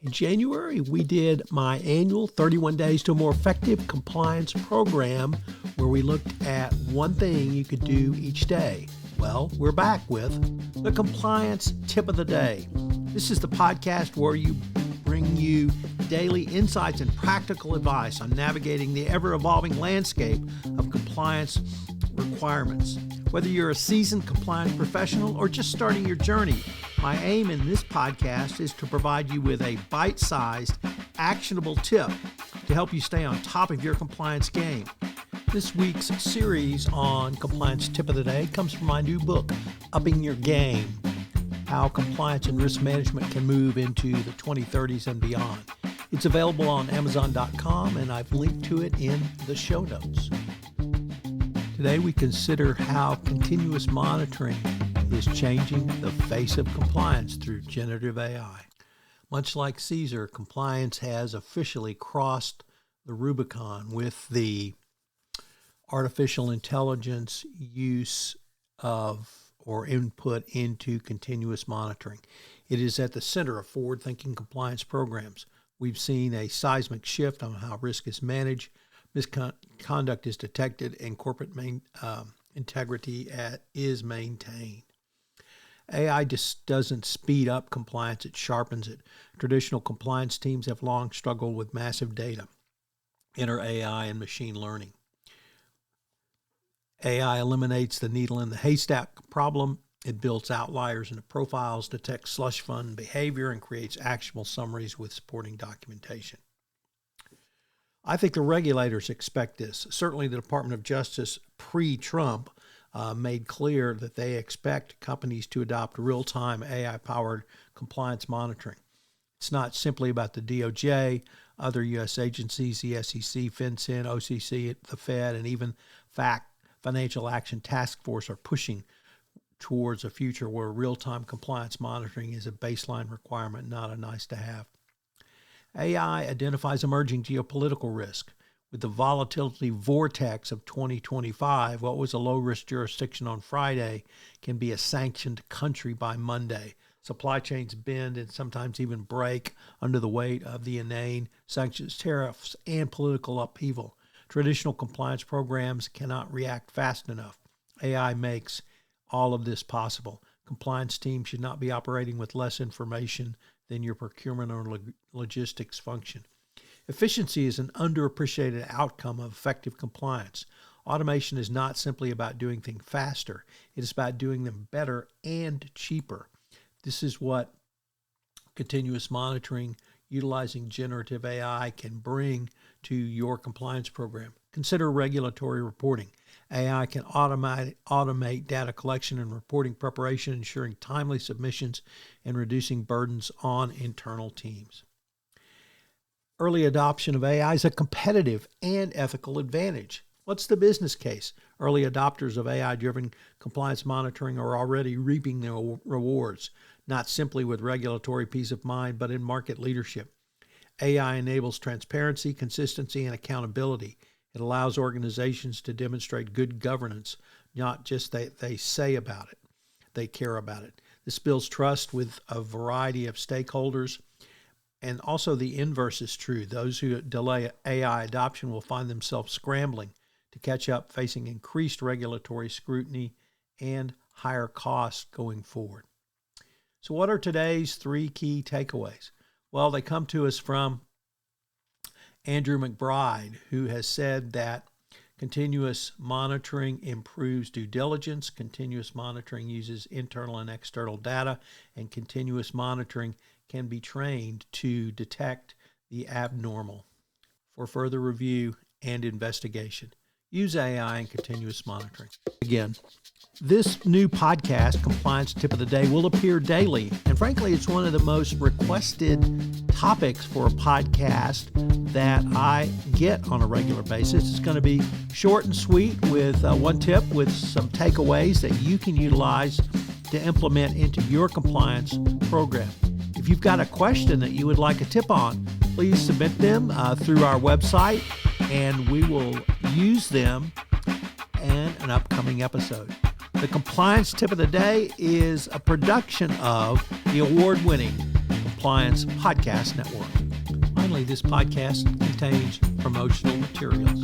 In January, we did my annual 31 Days to a More Effective Compliance program where we looked at one thing you could do each day. Well, we're back with the Compliance Tip of the Day. This is the podcast where we bring you daily insights and practical advice on navigating the ever-evolving landscape of compliance requirements. Whether you're a seasoned compliance professional or just starting your journey, my aim in this podcast is to provide you with a bite-sized, actionable tip to help you stay on top of your compliance game. This week's series on Compliance Tip of the Day comes from my new book, Upping Your Game: How Compliance and Risk Management Can Move into the 2030s and Beyond. It's available on Amazon.com, and I've linked to it in the show notes. Today we consider how continuous monitoring is changing the face of compliance through generative AI. Much like Caesar, compliance has officially crossed the Rubicon with the artificial intelligence use of or input into continuous monitoring. It is at the center of forward-thinking compliance programs. We've seen a seismic shift on how risk is managed, misconduct is detected, and corporate integrity is maintained. AI just doesn't speed up compliance, it sharpens it. Traditional compliance teams have long struggled with massive data. Enter AI and machine learning. AI eliminates the needle in the haystack problem. It builds outliers into profiles, detects slush fund behavior, and creates actionable summaries with supporting documentation. I think the regulators expect this. Certainly the Department of Justice pre-Trump made clear that they expect companies to adopt real-time AI-powered compliance monitoring. It's not simply about the DOJ, other U.S. agencies, the SEC, FinCEN, OCC, the Fed, and even Financial Action Task Force are pushing towards a future where real-time compliance monitoring is a baseline requirement, not a nice-to-have. AI identifies emerging geopolitical risk. With the volatility vortex of 2025, what was a low-risk jurisdiction on Friday can be a sanctioned country by Monday. Supply chains bend and sometimes even break under the weight of the inane sanctions, tariffs, and political upheaval. Traditional compliance programs cannot react fast enough. AI makes all of this possible. Compliance teams should not be operating with less information than your procurement or logistics function. Efficiency is an underappreciated outcome of effective compliance. Automation is not simply about doing things faster. It is about doing them better and cheaper. This is what continuous monitoring utilizing generative AI can bring to your compliance program. Consider regulatory reporting. AI can automate data collection and reporting preparation, ensuring timely submissions and reducing burdens on internal teams. Early adoption of AI is a competitive and ethical advantage. What's the business case? Early adopters of AI-driven compliance monitoring are already reaping their rewards, not simply with regulatory peace of mind, but in market leadership. AI enables transparency, consistency, and accountability. It allows organizations to demonstrate good governance, not just that they say about it, they care about it. This builds trust with a variety of stakeholders. And also the inverse is true. Those who delay AI adoption will find themselves scrambling to catch up, facing increased regulatory scrutiny and higher costs going forward. So what are today's 3 key takeaways? Well, they come to us from Andrew McBride, who has said that continuous monitoring improves due diligence, continuous monitoring uses internal and external data, and continuous monitoring can be trained to detect the abnormal. For further review and investigation, use AI in continuous monitoring. Again, this new podcast, Compliance Tip of the Day, will appear daily. And frankly, it's one of the most requested topics for a podcast that I get on a regular basis. It's going to be short and sweet with one tip with some takeaways that you can utilize to implement into your compliance program. If you've got a question that you would like a tip on, please submit them through our website, and we will use them in an upcoming episode. The Compliance Tip of the Day is a production of the award-winning Compliance Podcast Network. Finally, this podcast contains promotional materials.